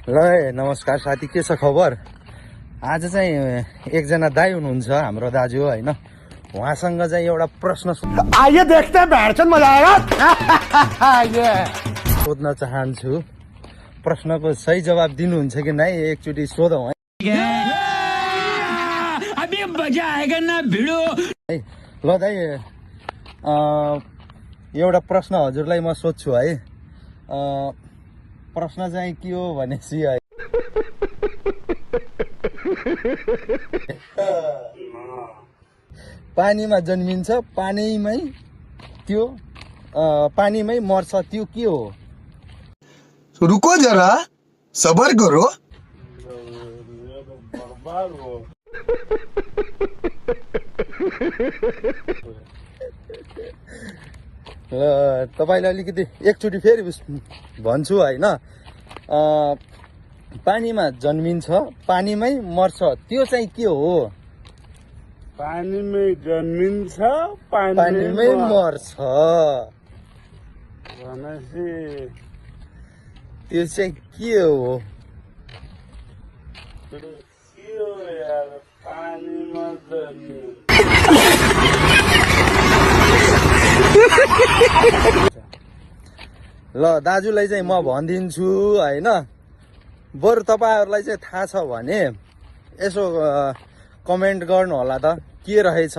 ल नमस्कार साथी, के छ खबर? आज चाहिँ एकजना दाइ हुनुहुन्छ हाम्रो दाजु होइन, उहाँसँग चाहिँ एउटा प्रश्न आइए देखते हैं बैठन मजा आएगा। सोध्न चाहन्छु। प्रश्नको सही जवाब दिनुहुन्छ कि नै एकचोटि सोधौँ है। अभी मजा आएगा ना भिडो। ल दाइ, एउटा प्रश्न हजुरलाई म सोध्छु है। प्रश्न चाहिँ के हो भनेपछि है, पानीमा जन्मिन्छ, पानीमै मर्छ, त्यो के हो? रुको जरा सबर करो। ल तपाईँलाई अलिकति एकचोटि फेरि भन्छु होइन। पानीमा जन्मिन्छ, पानीमै मर्छ, त्यो चाहिँ के हो? पानीमै जन्मिन्छ, पानीमै मर्छ, भनेपछि त्यो चाहिँ के हो? के हो यार, पानीमा जन्मिन्छ। ल दाजुलाई चाहिँ म भनिदिन्छु होइन, बरु तपाईँहरूलाई चाहिँ थाहा छ भने यसो कमेन्ट गर्नु होला त, के रहेछ।